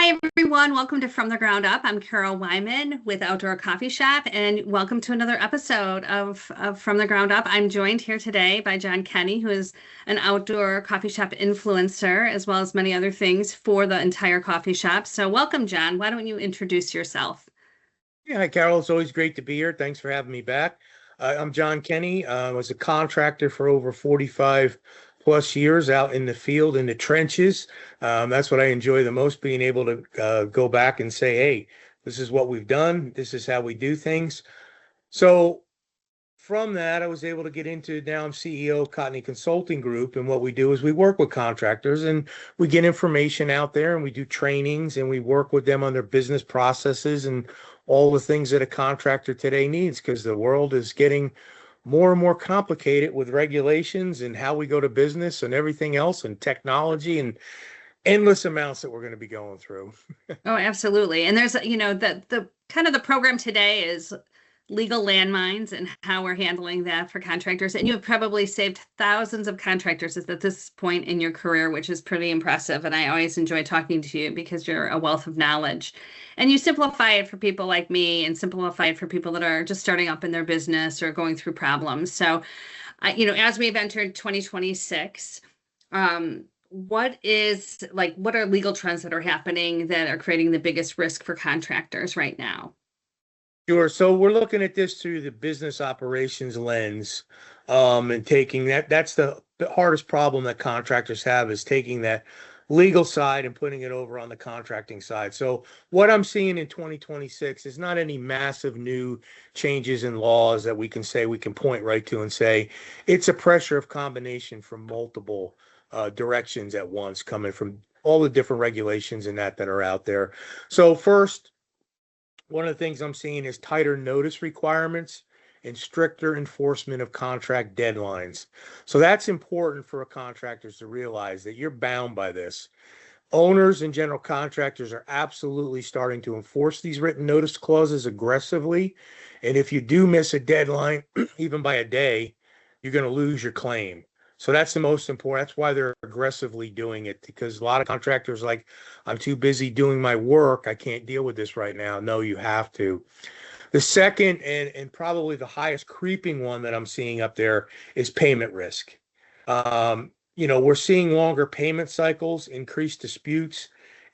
Hi, everyone. Welcome to From the Ground Up. I'm Karol Weyman with Outdoor Coffee Shop, and welcome to another episode of From the Ground Up. I'm joined here today by John Kenney, who is an outdoor coffee shop influencer, as well as many other things for the entire coffee shop. So welcome, John. Why don't you introduce yourself? Yeah, hi, Carol. It's always great to be here. Thanks for having me back. I'm John Kenney. I was a contractor for over 45 plus years out in the field, in the trenches. That's what I enjoy the most, being able to go back and say, hey, this is what we've done. This is how we do things. So from that, I was able to get into, now I'm CEO of Cotney Consulting Group. And what we do is we work with contractors and we get information out there and we do trainings and we work with them on their business processes and all the things that a contractor today needs, because the world is getting more and more complicated with regulations and how we go to business and everything else and technology and endless amounts that we're going to be going through. Oh, absolutely. And there's, the kind of the program today is legal landmines and how we're handling that for contractors. And you have probably saved thousands of contractors at this point in your career, which is pretty impressive. And I always enjoy talking to you because you're a wealth of knowledge. And you simplify it for people like me and simplify it for people that are just starting up in their business or going through problems. So, as we've entered 2026, what are legal trends that are happening that are creating the biggest risk for contractors right now? Sure. So we're looking at this through the business operations lens, and taking that's the hardest problem that contractors have, is taking that legal side and putting it over on the contracting side. So what I'm seeing in 2026 is not any massive new changes in laws that we can point right to and say it's a pressure of combination from multiple directions at once, coming from all the different regulations and that are out there. So first, one of the things I'm seeing is tighter notice requirements and stricter enforcement of contract deadlines. So that's important for contractors to realize that you're bound by this. Owners and general contractors are absolutely starting to enforce these written notice clauses aggressively. And if you do miss a deadline, even by a day, you're going to lose your claim. So that's the most important. That's why they're aggressively doing it, because a lot of contractors like, I'm too busy doing my work, I can't deal with this right now. No, you have to. The second and probably the highest creeping one that I'm seeing up there is payment risk. We're seeing longer payment cycles, increased disputes,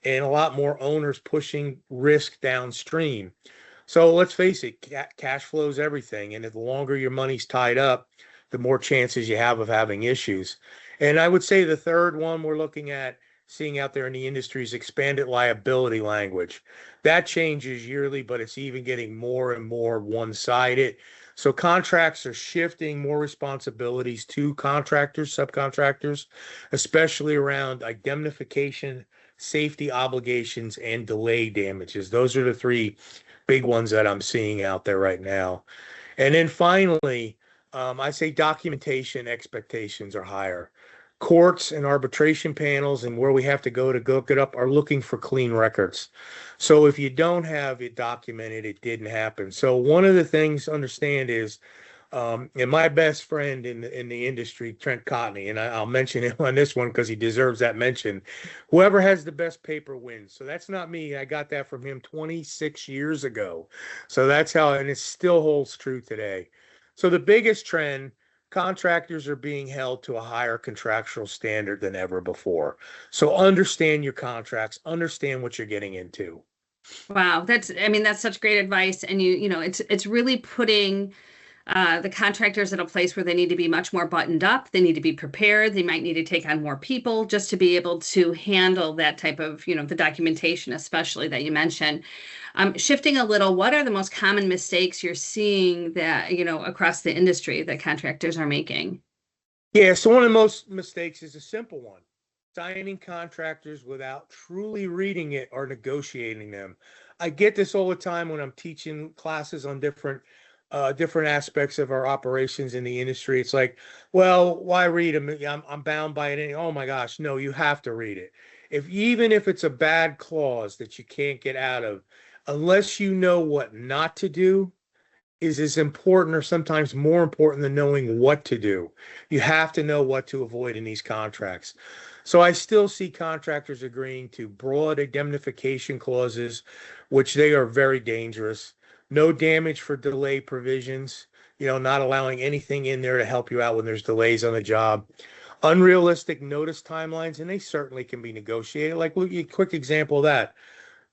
and a lot more owners pushing risk downstream. So let's face it, cash flow is everything. And the longer your money's tied up, the more chances you have of having issues. And I would say the third one we're looking at seeing out there in the industry is expanded liability language. That changes yearly, but it's even getting more and more one-sided. So contracts are shifting more responsibilities to contractors, subcontractors, especially around indemnification, safety obligations, and delay damages. Those are the three big ones that I'm seeing out there right now. And then finally, I say documentation expectations are higher. Courts and arbitration panels and where we have to go look it up are looking for clean records. So if you don't have it documented, it didn't happen. So one of the things to understand is, and my best friend in the industry, Trent Cotney, and I'll mention him on this one because he deserves that mention. Whoever has the best paper wins. So that's not me. I got that from him 26 years ago. So that's how, and it still holds true today. So the biggest trend, contractors are being held to a higher contractual standard than ever before. So understand your contracts, understand what you're getting into. Wow, that's such great advice. And it's really putting the contractors at a place where they need to be much more buttoned up. They need to be prepared. They might need to take on more people just to be able to handle that type of, the documentation, especially that you mentioned. Shifting a little, what are the most common mistakes you're seeing that, across the industry that contractors are making? Yeah, so one of the most mistakes is a simple one. Signing contractors without truly reading it or negotiating them. I get this all the time when I'm teaching classes on different aspects of our operations in the industry. It's like, well, why read them? I'm bound by it. Oh my gosh, no, you have to read it. Even if it's a bad clause that you can't get out of, unless you know what not to do, is as important or sometimes more important than knowing what to do. You have to know what to avoid in these contracts. So I still see contractors agreeing to broad indemnification clauses, which they are very dangerous. No damage for delay provisions, not allowing anything in there to help you out when there's delays on the job. Unrealistic notice timelines, and they certainly can be negotiated. Like, look, a quick example of that.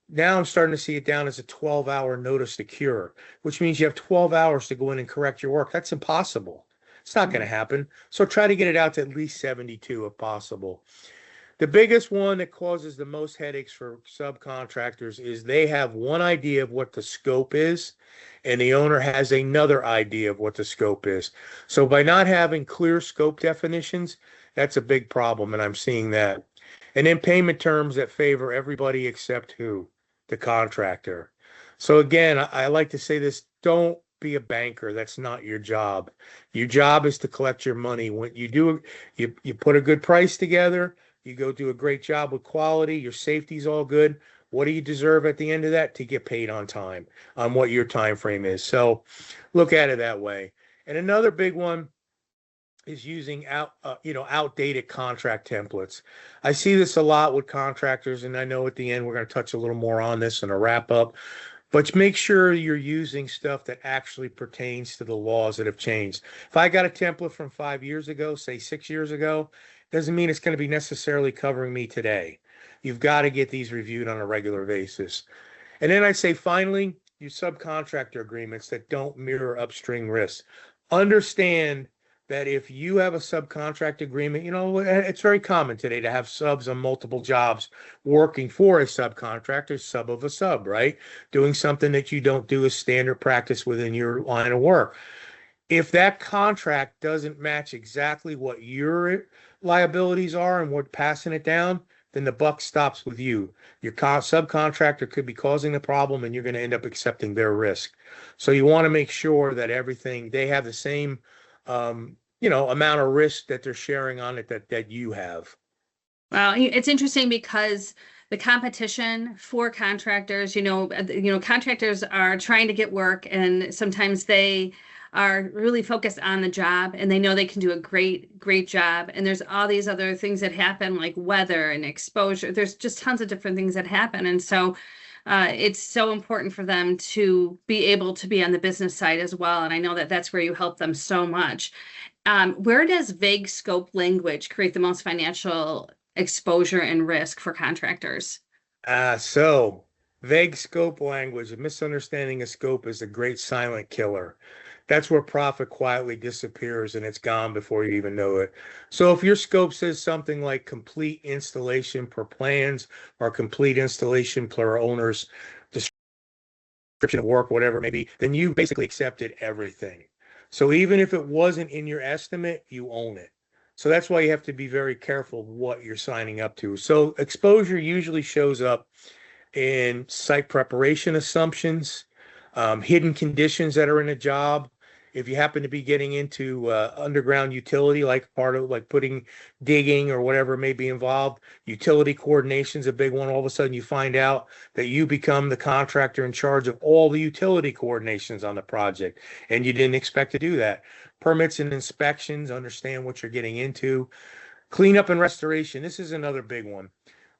Now I'm starting to see it down as a 12-hour notice to cure, which means you have 12 hours to go in and correct your work. That's impossible. It's not going to happen. So try to get it out to at least 72 if possible. The biggest one that causes the most headaches for subcontractors is they have one idea of what the scope is, and the owner has another idea of what the scope is. So by not having clear scope definitions, that's a big problem, and I'm seeing that. And then payment terms that favor everybody except who? The contractor. So again, I like to say this, don't be a banker. That's not your job. Your job is to collect your money. When you do, you put a good price together, you go do a great job with quality, your safety's all good. What do you deserve at the end of that? To get paid on time, on what your time frame is. So look at it that way. And another big one is using outdated contract templates. I see this a lot with contractors, and I know at the end we're going to touch a little more on this in a wrap up. But make sure you're using stuff that actually pertains to the laws that have changed. If I got a template from 5 years ago, say 6 years ago, doesn't mean it's going to be necessarily covering me today. You've got to get these reviewed on a regular basis. And then I say, finally, your subcontractor agreements that don't mirror upstream risks. Understand that if you have a subcontract agreement, it's very common today to have subs on multiple jobs working for a subcontractor, sub of a sub, right? Doing something that you don't do as standard practice within your line of work. If that contract doesn't match exactly what your liabilities are and we're passing it down, then the buck stops with you. Your subcontractor could be causing the problem and you're going to end up accepting their risk. So you want to make sure that they have the same amount of risk that they're sharing on it that you have. Well, it's interesting because the competition for contractors, contractors are trying to get work, and sometimes they are really focused on the job and they know they can do a great job. And there's all these other things that happen, like weather and exposure. There's just tons of different things that happen. And so it's so important for them to be able to be on the business side as well. And I know that that's where you help them so much. Where does vague scope language create the most financial exposure and risk for contractors? So vague scope language, a misunderstanding of scope is a great silent killer. That's where profit quietly disappears and it's gone before you even know it. So if your scope says something like complete installation per plans or complete installation per owner's description of work, whatever it may be, then you basically accepted everything. So even if it wasn't in your estimate, you own it. So that's why you have to be very careful what you're signing up to. So exposure usually shows up in site preparation assumptions, hidden conditions that are in a job. If you happen to be getting into underground utility, like part of like putting digging or whatever may be involved, utility coordination is a big one. All of a sudden you find out that you become the contractor in charge of all the utility coordinations on the project, and you didn't expect to do that. Permits and inspections, understand what you're getting into. Cleanup and restoration, this is another big one.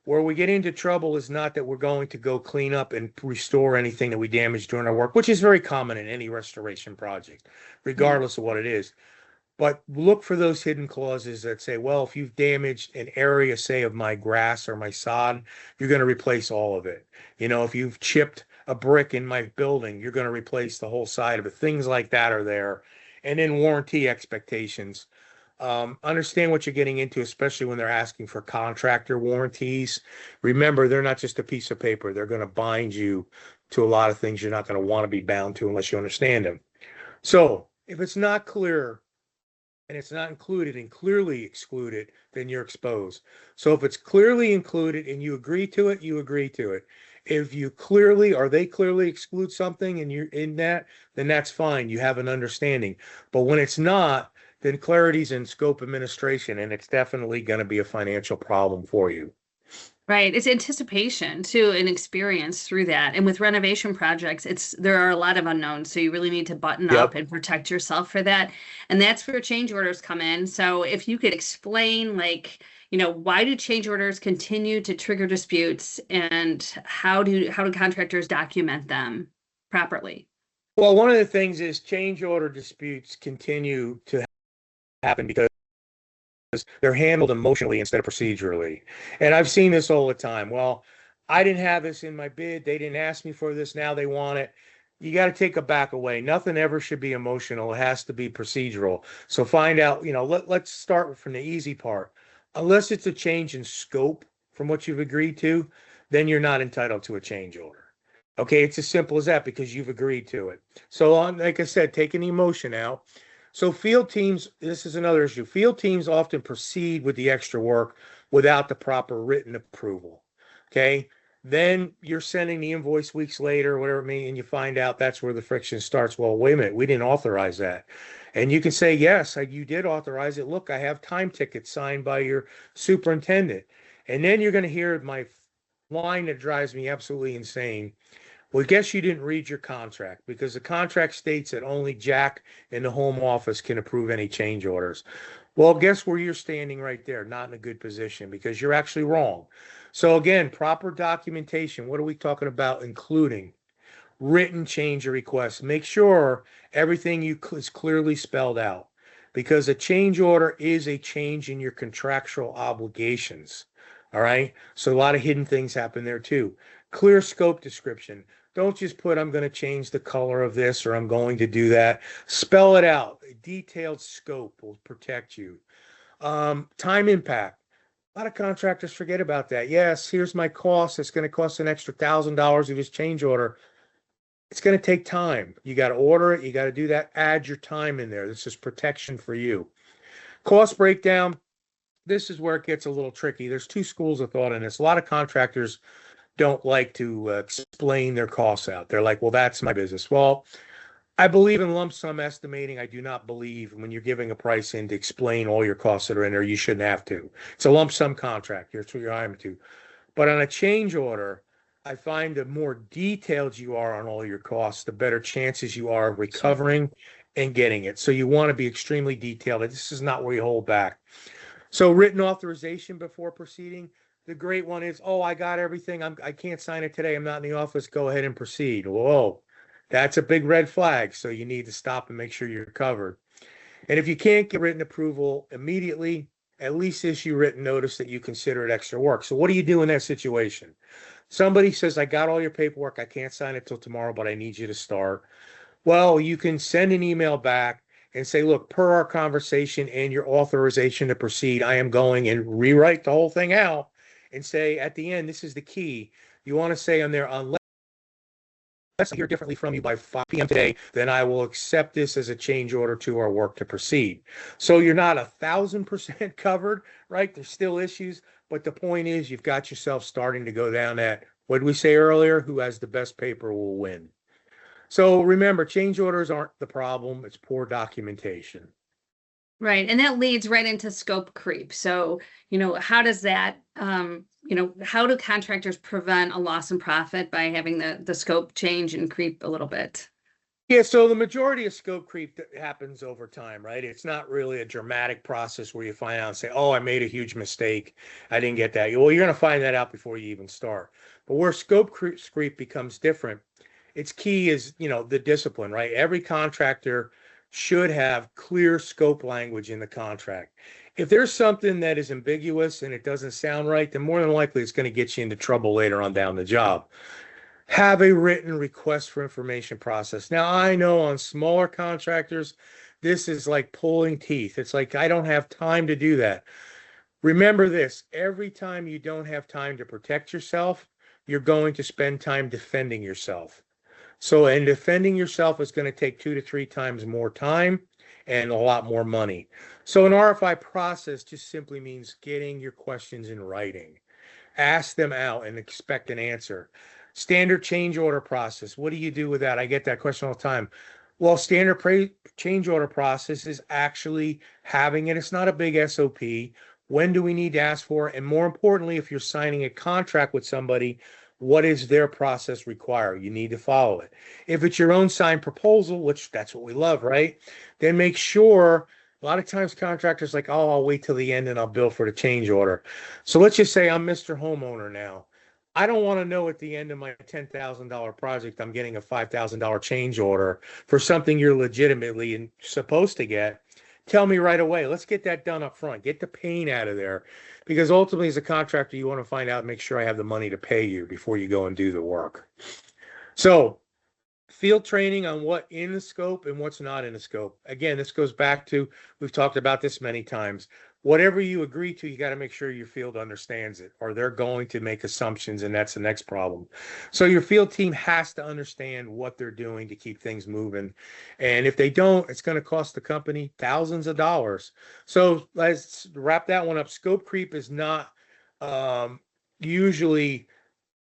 Where we get into trouble is not that we're going to go clean up and restore anything that we damaged during our work, which is very common in any restoration project, regardless of what it is. But look for those hidden clauses that say, well, if you've damaged an area, say, of my grass or my sod, you're going to replace all of it. If you've chipped a brick in my building, you're going to replace the whole side of it. Things like that are there. And then warranty expectations. Understand what you're getting into, especially when they're asking for contractor warranties. Remember, they're not just a piece of paper. They're going to bind you to a lot of things you're not going to want to be bound to unless you understand them. So if it's not clear and it's not included and clearly excluded, then you're exposed. So if it's clearly included and you agree to it, you agree to it. If they clearly exclude something and you're in that, then that's fine. You have an understanding. But when it's not, then clarity's in scope administration, and it's definitely going to be a financial problem for you. Right. It's anticipation too, and experience through that. And with renovation projects, there are a lot of unknowns. So you really need to button up and protect yourself for that. And that's where change orders come in. So if you could explain, like, why do change orders continue to trigger disputes, and how do contractors document them properly? Well, one of the things is change order disputes continue to happen because they're handled emotionally instead of procedurally. And I've seen this all the time. Well, I didn't have this in my bid. They didn't ask me for this. Now they want it. You got to take a back away. Nothing ever should be emotional. It has to be procedural. So find out, let's start from the easy part. Unless it's a change in scope from what you've agreed to, then you're not entitled to a change order. Okay, it's as simple as that because you've agreed to it. So like I said, taking the emotion out. So field teams, this is another issue. Field teams often proceed with the extra work without the proper written approval. Okay. Then you're sending the invoice weeks later, whatever it means, and you find out that's where the friction starts. Well, wait a minute, we didn't authorize that. And you can say, yes, you did authorize it. Look, I have time tickets signed by your superintendent. And then you're going to hear my line that drives me absolutely insane. Well, guess you didn't read your contract because the contract states that only Jack in the home office can approve any change orders. Well, guess where you're standing right there? Not in a good position because you're actually wrong. So again, proper documentation. What are we talking about? Including written change requests. Make sure everything is clearly spelled out because a change order is a change in your contractual obligations. All right. So a lot of hidden things happen there too. Clear scope description. Don't just put, I'm going to change the color of this or I'm going to do that. Spell it out. A detailed scope will protect you. Time impact. A lot of contractors forget about that. Yes, here's my cost. It's going to cost an extra $1,000 of this change order. It's going to take time. You got to order it. You got to do that. Add your time in there. This is protection for you. Cost breakdown. This is where it gets a little tricky. There's two schools of thought in this. A lot of contractors don't like to explain their costs out. They're like, well, that's my business. Well, I believe in lump sum estimating. I do not believe when you're giving a price in to explain all your costs that are in there. You shouldn't have to. It's a lump sum contract. That's what you're hiring to. But on a change order, I find the more detailed you are on all your costs, the better chances you are of recovering and getting it. So you want to be extremely detailed. This is not where you hold back. So written authorization before proceeding. The great one is, oh, I got everything. I can't sign it today. I'm not in the office. Go ahead and proceed. Whoa, that's a big red flag. So you need to stop and make sure you're covered. And if you can't get written approval immediately, at least issue written notice that you consider it extra work. So what do you do in that situation? Somebody says, I got all your paperwork. I can't sign it till tomorrow, but I need you to start. Well, you can send an email back and say, look, per our conversation and your authorization to proceed, I am going and rewrite the whole thing out. And say at the end, this is the key. You want to say on there, unless I hear differently from you by 5 p.m. today, then I will accept this as a change order to our work to proceed. So you're not 1,000% covered, right? There's still issues, but the point is you've got yourself starting to go down that, what did we say earlier? Who has the best paper will win. So remember, change orders aren't the problem. It's poor documentation. Right. And that leads right into scope creep. So, how does that, how do contractors prevent a loss in profit by having the scope change and creep a little bit? Yeah, so the majority of scope creep happens over time, right? It's not really a dramatic process where you find out and say, oh, I made a huge mistake. I didn't get that. Well, you're going to find that out before you even start. But where scope creep becomes different, its key is, the discipline, right? Every contractor should have clear scope language in the contract. If there's something that is ambiguous and it doesn't sound right, then more than likely it's going to get you into trouble later on down the job. Have a written request for information process. Now, I know on smaller contractors, this is like pulling teeth. It's like, I don't have time to do that. Remember this, every time you don't have time to protect yourself, you're going to spend time defending yourself. So, and defending yourself is going to take 2 to 3 times more time and a lot more money. So an RFI process just simply means getting your questions in writing. Ask them out and expect an answer. Standard change order process. What do you do with that? I get that question all the time. Well, standard change order process is actually having it. It's not a big SOP. When do we need to ask for it? And more importantly, if you're signing a contract with somebody, what is their process require? You need to follow it. If it's your own signed proposal, which that's what we love, right? Then make sure A lot of times contractors like, oh, I'll wait till the end and I'll bill for the change order. So let's just say I'm Mr. Homeowner now. I don't want to know at the end of my $10,000 project, I'm getting a $5,000 change order for something you're legitimately supposed to get. Tell me right away. Let's get that done up front. Get the pain out of there. Because ultimately, as a contractor, you want to find out, make sure I have the money to pay you before you go and do the work. So field training on what in the scope and what's not in the scope. Again, this goes back to, we've talked about this many times. Whatever you agree to, you got to make sure your field understands it, or they're going to make assumptions, and that's the next problem. So your field team has to understand what they're doing to keep things moving. And if they don't, it's going to cost the company thousands of dollars. So let's wrap that one up. Scope creep is not usually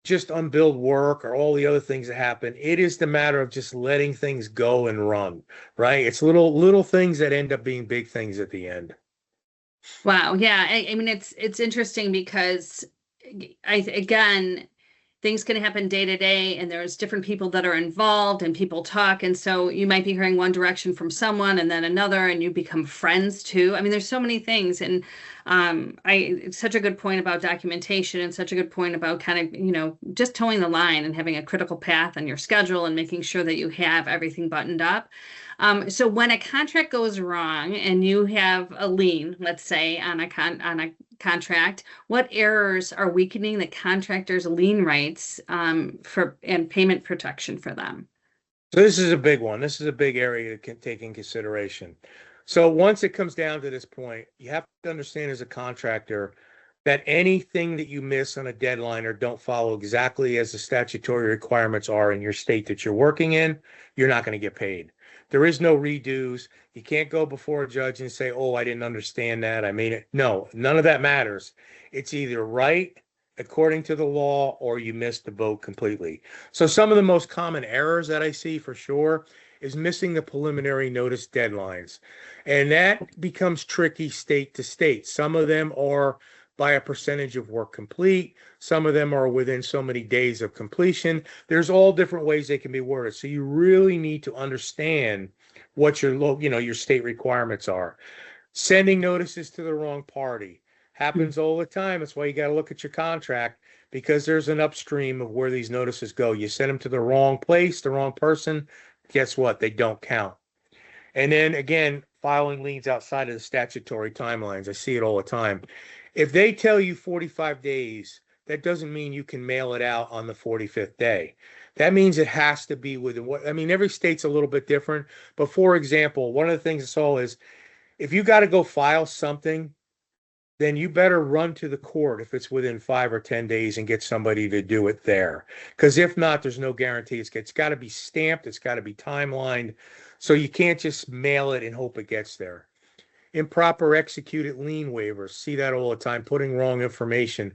just unbilled work or all the other things that happen. It is the matter of just letting things go and run, right? It's little things that end up being big things at the end. Wow. Yeah. I mean, it's interesting because again, things can happen day to day and there's different people that are involved and people talk. And so you might be hearing one direction from someone and then another, and you become friends too. I mean, there's so many things. And it's such a good point about documentation and such a good point about kind of, just towing the line and having a critical path on your schedule and making sure that you have everything buttoned up. So when a contract goes wrong and you have a lien, let's say on a contract, what errors are weakening the contractor's lien rights and payment protection for them? So this is a big one. This is a big area to take in consideration. So once it comes down to this point, you have to understand as a contractor that anything that you miss on a deadline or don't follow exactly as the statutory requirements are in your state that you're working in, you're not going to get paid. There is no redos. You can't go before a judge and say, oh, I didn't understand that. I mean it. No, none of that matters. It's either right according to the law or you missed the boat completely. So some of the most common errors that I see for sure is missing the preliminary notice deadlines. And that becomes tricky state to state. Some of them are by a percentage of work complete. Some of them are within so many days of completion. There's all different ways they can be worded. So you really need to understand what your state requirements are. Sending notices to the wrong party happens all the time. That's why you got to look at your contract, because there's an upstream of where these notices go. You send them to the wrong place, the wrong person, guess what? They don't count. And then again, filing liens outside of the statutory timelines. I see it all the time. If they tell you 45 days, that doesn't mean you can mail it out on the 45th day. That means it has to be within every state's a little bit different. But for example, one of the things I saw is if you got to go file something, then you better run to the court if it's within 5 or 10 days and get somebody to do it there. Because if not, there's no guarantee. It's got to be stamped. It's got to be timelined. So you can't just mail it and hope it gets there. Improper executed lien waivers. See that all the time, putting wrong information.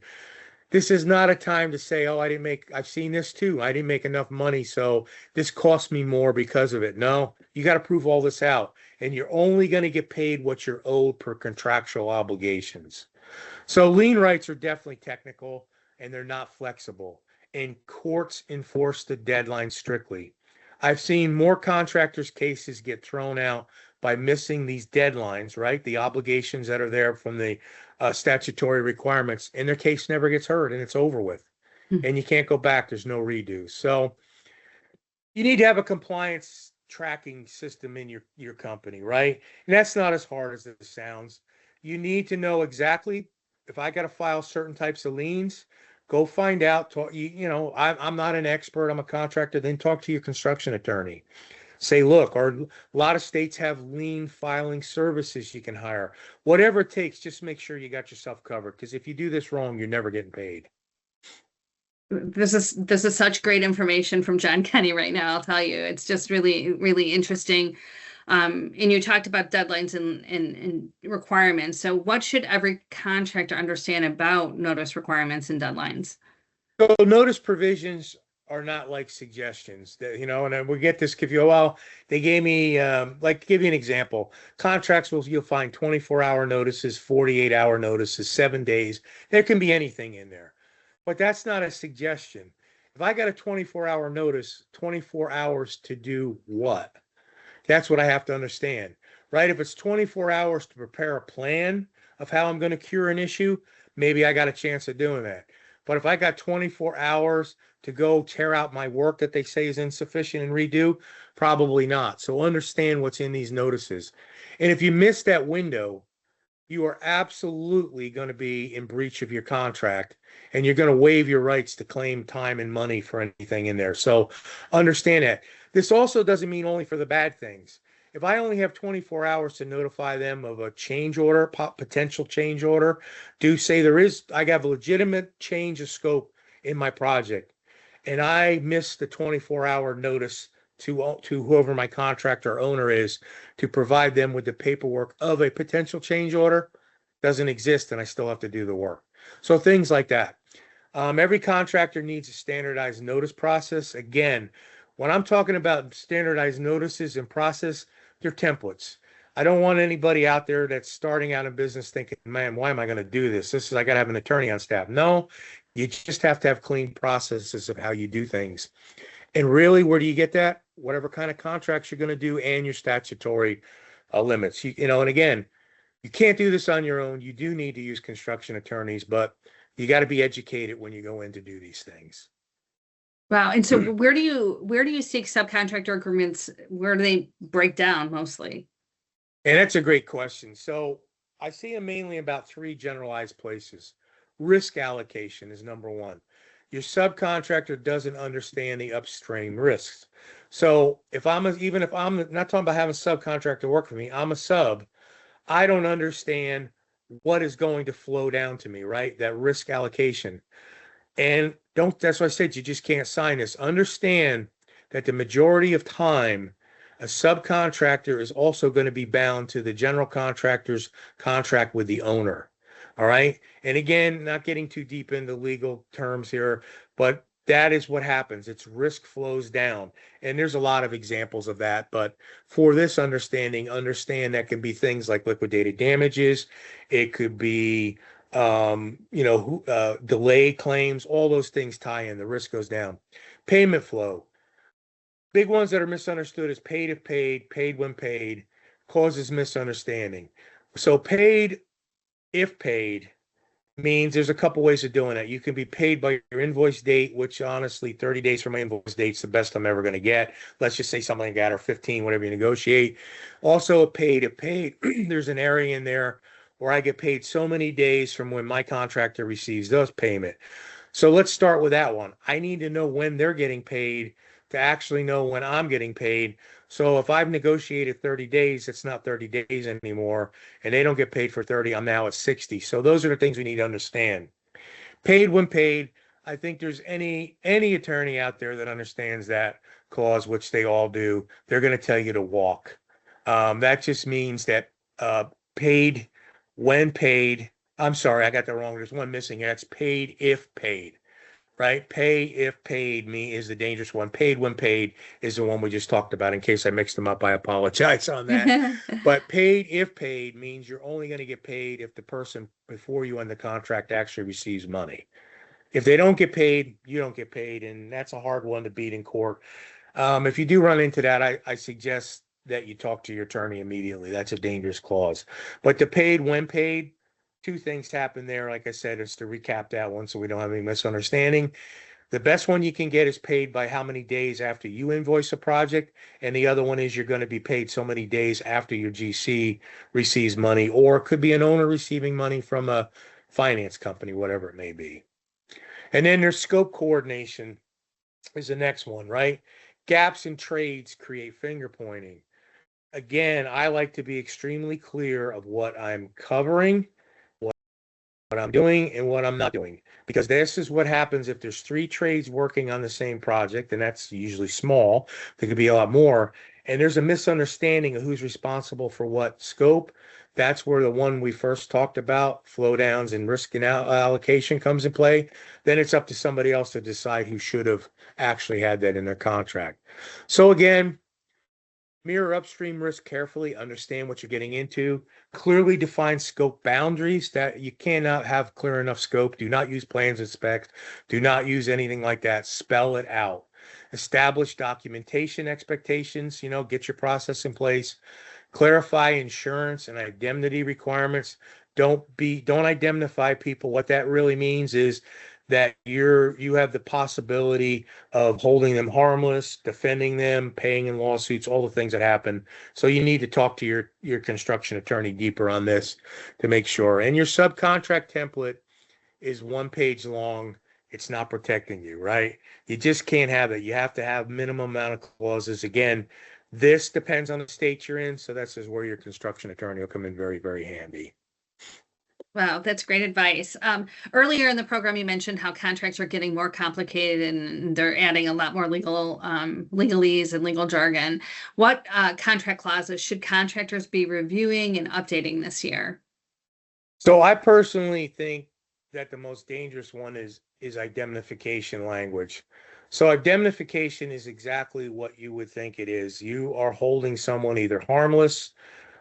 This is not a time to say, oh, I've seen this too. I didn't make enough money, so this cost me more because of it. No, you got to prove all this out. And you're only going to get paid what you're owed per contractual obligations. So lien rights are definitely technical and they're not flexible. And courts enforce the deadline strictly. I've seen more contractors' cases get thrown out by missing these deadlines, right? The obligations that are there from the statutory requirements, and their case never gets heard and it's over with. And you can't go back. There's no redo. So you need to have a compliance tracking system in your company, right? And that's not as hard as it sounds. You need to know exactly if I got to file certain types of liens, go find out. I'm not an expert. I'm a contractor. Then talk to your construction attorney. Say, look, a lot of states have lien filing services you can hire. Whatever it takes, just make sure you got yourself covered. Because if you do this wrong, you're never getting paid. This is such great information from John Kenney right now. I'll tell you, it's just really, really interesting. And you talked about deadlines and requirements. So what should every contractor understand about notice requirements and deadlines? So notice provisions are not like suggestions that, and we get this, if you, well, they gave me, give you an example. Contracts you'll find 24-hour notices, 48-hour notices, 7 days. There can be anything in there, but that's not a suggestion. If I got a 24-hour notice, 24 hours to do what? That's what I have to understand. right? If it's 24 hours to prepare a plan of how I'm going to cure an issue, maybe I got a chance of doing that. But if I got 24 hours to go tear out my work that they say is insufficient and redo, probably not. So understand what's in these notices. And if you miss that window, you are absolutely going to be in breach of your contract, and you're going to waive your rights to claim time and money for anything in there. So understand that. This also doesn't mean only for the bad things. If I only have 24 hours to notify them of a change order, potential change order, do say I have a legitimate change of scope in my project, and I miss the 24-hour notice to whoever my contractor or owner is to provide them with the paperwork of a potential change order, doesn't exist, and I still have to do the work. So things like that. Every contractor needs a standardized notice process. Again, when I'm talking about standardized notices and process, they're templates. I don't want anybody out there that's starting out in business thinking, man, why am I going to do this? I got to have an attorney on staff. No, you just have to have clean processes of how you do things. And really, where do you get that? Whatever kind of contracts you're going to do and your statutory limits. And again, you can't do this on your own. You do need to use construction attorneys, but you got to be educated when you go in to do these things. Wow. And so where do you seek subcontractor agreements? Where do they break down mostly? And that's a great question. So I see them mainly about three generalized places. Risk allocation is number one. Your subcontractor doesn't understand the upstream risks. So even if I'm not talking about having a subcontractor work for me, I'm a sub. I don't understand what is going to flow down to me, right? That risk allocation. And that's why I said you just can't sign this. Understand that the majority of time, a subcontractor is also going to be bound to the general contractor's contract with the owner. All right. And again, not getting too deep into legal terms here, but that is what happens. It's risk flows down. And there's a lot of examples of that. But for this understand that can be things like liquidated damages. It could be, delay claims, all those things tie in. The risk goes down. Payment flow. Big ones that are misunderstood is paid if paid, paid when paid, causes misunderstanding. So paid if paid means there's a couple ways of doing it. You can be paid by your invoice date, which honestly, 30 days from my invoice date is the best I'm ever going to get. Let's just say something like that, or 15, whatever you negotiate. Also, paid if paid, there's an area in there where I get paid so many days from when my contractor receives those payment. So let's start with that one. I need to know when they're getting paid to actually know when I'm getting paid. So if I've negotiated 30 days, it's not 30 days anymore, and they don't get paid for 30, I'm now at 60. So those are the things we need to understand. Paid when paid. I think there's any attorney out there that understands that clause, which they all do. They're going to tell you to walk. That just means that paid when paid. I'm sorry, I got that wrong. There's one missing. That's paid if paid. Right? Pay if paid is the dangerous one. Paid when paid is the one we just talked about. In case I mixed them up, I apologize on that. But paid if paid means you're only going to get paid if the person before you end the contract actually receives money. If they don't get paid, you don't get paid, and that's a hard one to beat in court. If you do run into that, I suggest that you talk to your attorney immediately. That's a dangerous clause. But the paid when paid, two things happen there. Like I said, is to recap that one so we don't have any misunderstanding. The best one you can get is paid by how many days after you invoice a project. And the other one is you're going to be paid so many days after your GC receives money, or it could be an owner receiving money from a finance company, whatever it may be. And then there's scope coordination is the next one, right? Gaps in trades create finger pointing. Again, I like to be extremely clear of what I'm covering, what I'm doing, and what I'm not doing. Because this is what happens if there's three trades working on the same project, and that's usually small. There could be a lot more. And there's a misunderstanding of who's responsible for what scope. That's where the one we first talked about, flow downs and risk and allocation, comes in play. Then it's up to somebody else to decide who should have actually had that in their contract. So again, mirror upstream risk carefully, understand what you're getting into, clearly define scope boundaries. That you cannot have clear enough scope. Do not use plans and specs. Do not use anything like that. Spell it out. Establish documentation expectations, get your process in place. Clarify insurance and indemnity requirements. Don't indemnify people. What that really means is that you have the possibility of holding them harmless, defending them, paying in lawsuits, all the things that happen. So you need to talk to your construction attorney deeper on this to make sure. And your subcontract template is 1 page long. It's not protecting you, right? You just can't have it. You have to have minimum amount of clauses. Again, this depends on the state you're in, so that's just where your construction attorney will come in very, very handy. Wow, that's great advice. Earlier in the program, you mentioned how contracts are getting more complicated and they're adding a lot more legalese and legal jargon. What contract clauses should contractors be reviewing and updating this year? So I personally think that the most dangerous one is indemnification language. So indemnification is exactly what you would think it is. You are holding someone either harmless,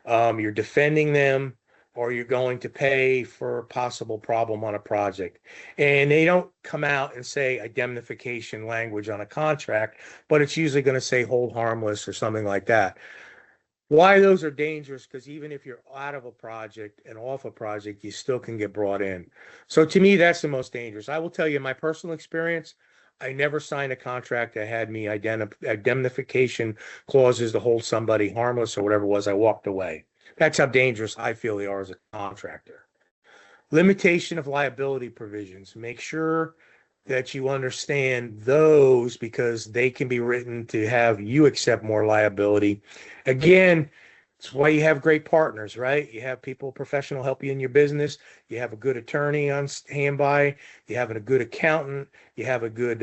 you're defending them, or you're going to pay for a possible problem on a project. And they don't come out and say indemnification language on a contract, but it's usually going to say hold harmless or something like that. Why those are dangerous, because even if you're out of a project and off a project, you still can get brought in. So to me, that's the most dangerous. I will tell you my personal experience. I never signed a contract that had me indemnification clauses to hold somebody harmless or whatever it was. I walked away. That's how dangerous I feel they are as a contractor. Limitation of liability provisions. Make sure that you understand those, because they can be written to have you accept more liability. Again, it's why you have great partners, right? You have people, professional, help you in your business. You have a good attorney on standby. You have a good accountant. You have a good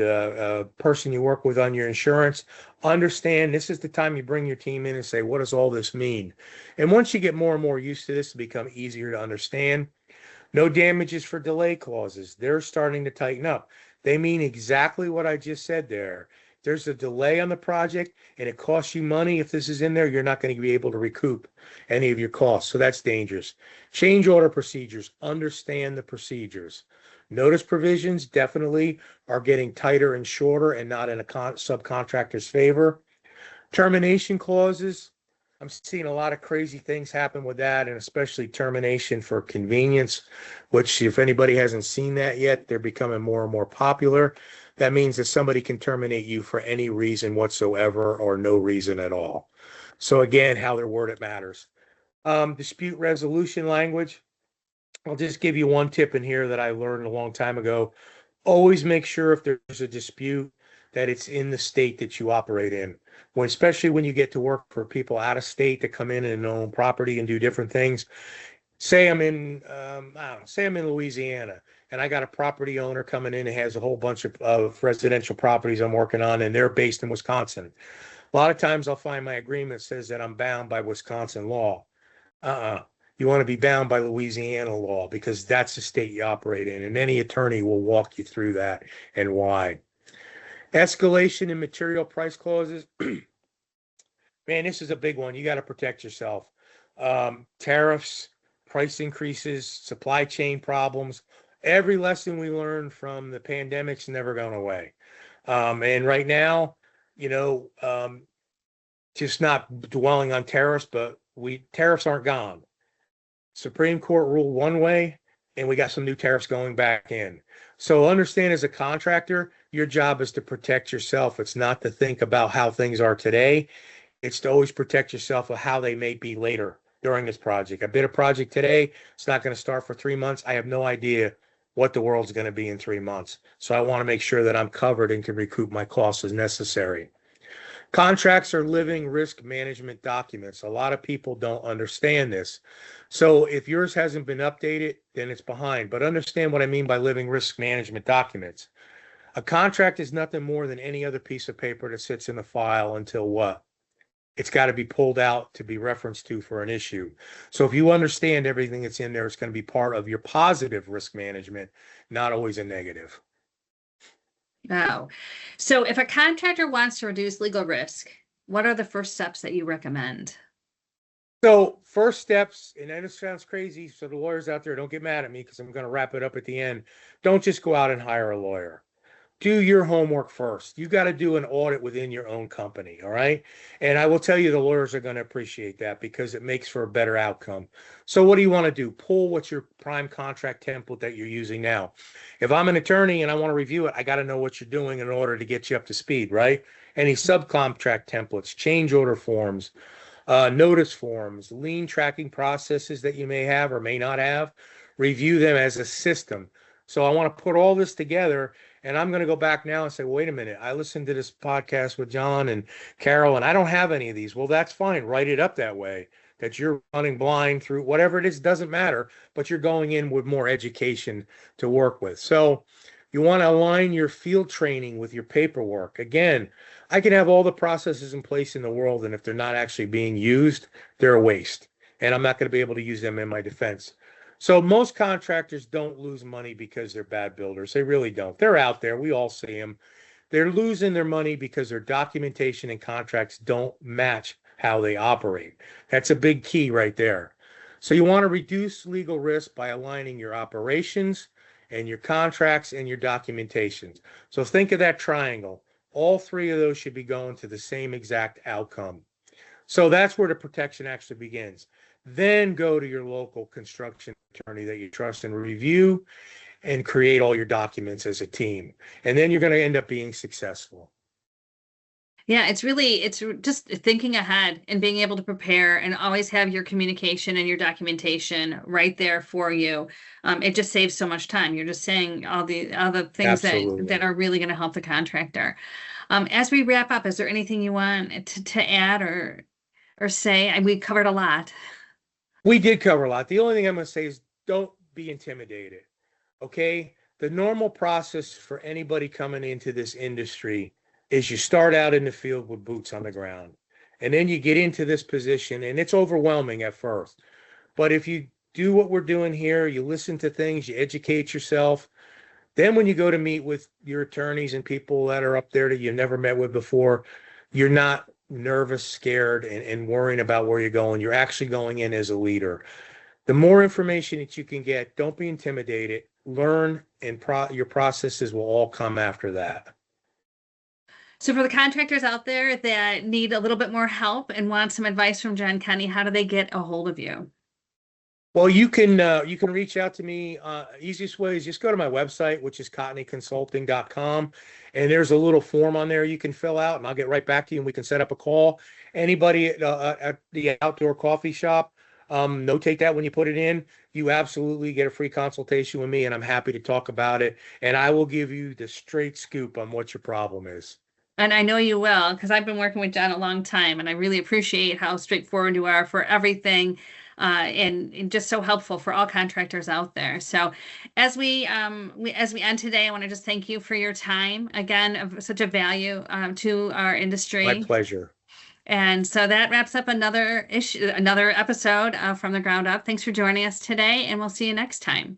person you work with on your insurance. Understand this is the time you bring your team in and say, what does all this mean? And once you get more and more used to this, it becomes easier to understand. No damages for delay clauses. They're starting to tighten up. They mean exactly what I just said there. There's a delay on the project and it costs you money. If this is in there, you're not going to be able to recoup any of your costs. So that's dangerous. Change order procedures. Understand the procedures. Notice provisions definitely are getting tighter and shorter and not in a subcontractor's favor. Termination clauses. I'm seeing a lot of crazy things happen with that, and especially termination for convenience, which if anybody hasn't seen that yet, they're becoming more and more popular. That means that somebody can terminate you for any reason whatsoever or no reason at all. So again, how they're worded matters. Dispute resolution language. I'll just give you one tip in here that I learned a long time ago. Always make sure if there's a dispute that it's in the state that you operate in. Especially when you get to work for people out of state that come in and own property and do different things. Say I'm in, say I'm in Louisiana and I got a property owner coming in and has a whole bunch of residential properties I'm working on, and they're based in Wisconsin. A lot of times I'll find my agreement says that I'm bound by Wisconsin law. You want to be bound by Louisiana law, because that's the state you operate in, and any attorney will walk you through that and why. Escalation in material price clauses. Man, this is a big one. You got to protect yourself. Tariffs, price increases, supply chain problems. Every lesson we learned from the pandemic's never gone away. And right now, just not dwelling on tariffs, but tariffs aren't gone. Supreme Court ruled one way, and we got some new tariffs going back in. So understand, as a contractor, your job is to protect yourself. It's not to think about how things are today. It's to always protect yourself of how they may be later during this project. I bid a project today. It's not going to start for 3 months. I have no idea what the world's going to be in 3 months. So I want to make sure that I'm covered and can recoup my costs as necessary. Contracts are living risk management documents. A lot of people don't understand this. So if yours hasn't been updated, then it's behind. But understand what I mean by living risk management documents. A contract is nothing more than any other piece of paper that sits in the file until what? It's got to be pulled out to be referenced to for an issue. So if you understand everything that's in there, it's going to be part of your positive risk management, not always a negative. Wow. So if a contractor wants to reduce legal risk, what are the first steps that you recommend? So first steps, and I know it sounds crazy, so the lawyers out there, don't get mad at me because I'm going to wrap it up at the end. Don't just go out and hire a lawyer. do your homework first. You got to do an audit within your own company. All right. And I will tell you, the lawyers are going to appreciate that because it makes for a better outcome. So, what do you want to do? Pull what's your prime contract template that you're using now. If I'm an attorney and I want to review it, I got to know what you're doing in order to get you up to speed, right? Any subcontract templates, change order forms, notice forms, lien tracking processes that you may have or may not have, review them as a system. So I want to put all this together, and I'm going to go back now and say, wait a minute, I listened to this podcast with John and Karol, and I don't have any of these. Well, that's fine. Write it up that way, that you're running blind through whatever it is, doesn't matter, but you're going in with more education to work with. So you want to align your field training with your paperwork. Again, I can have all the processes in place in the world, and if they're not actually being used, they're a waste. And I'm not going to be able to use them in my defense. So most contractors don't lose money because they're bad builders. They really don't. They're out there. We all see them. They're losing their money because their documentation and contracts don't match how they operate. That's a big key right there. So you want to reduce legal risk by aligning your operations and your contracts and your documentations. So think of that triangle. All three of those should be going to the same exact outcome. So that's where the protection actually begins. Then go to your local construction attorney that you trust and review and create all your documents as a team. And then you're going to end up being successful. Yeah, it's just thinking ahead and being able to prepare and always have your communication and your documentation right there for you. It just saves so much time. You're just saying all the other things that are really going to help the contractor. As we wrap up, is there anything you want to add or say? We covered a lot. We did cover a lot. The only thing I'm going to say is don't be intimidated. Okay? The normal process for anybody coming into this industry is you start out in the field with boots on the ground. And then you get into this position, and it's overwhelming at first. But if you do what we're doing here, you listen to things, you educate yourself, then when you go to meet with your attorneys and people that are up there that you've never met with before, you're not nervous, scared, and worrying about where you're going. You're actually going in as a leader. The more information that you can get, don't be intimidated. Learn, and your processes will all come after that. So for the contractors out there that need a little bit more help and want some advice from John Kenney, how do they get a hold of you? Well, you can reach out to me. Easiest way is just go to my website, which is cotneyconsulting.com. And there's a little form on there you can fill out, and I'll get right back to you, and we can set up a call. Anybody at the outdoor coffee shop, notate that when you put it in. You absolutely get a free consultation with me, and I'm happy to talk about it. And I will give you the straight scoop on what your problem is. And I know you will, because I've been working with John a long time, and I really appreciate how straightforward you are for everything, and just so helpful for all contractors out there. So, as we end today, I want to just thank you for your time again, of such a value to our industry. My pleasure. And so that wraps up another episode from the ground up. Thanks for joining us today, and we'll see you next time.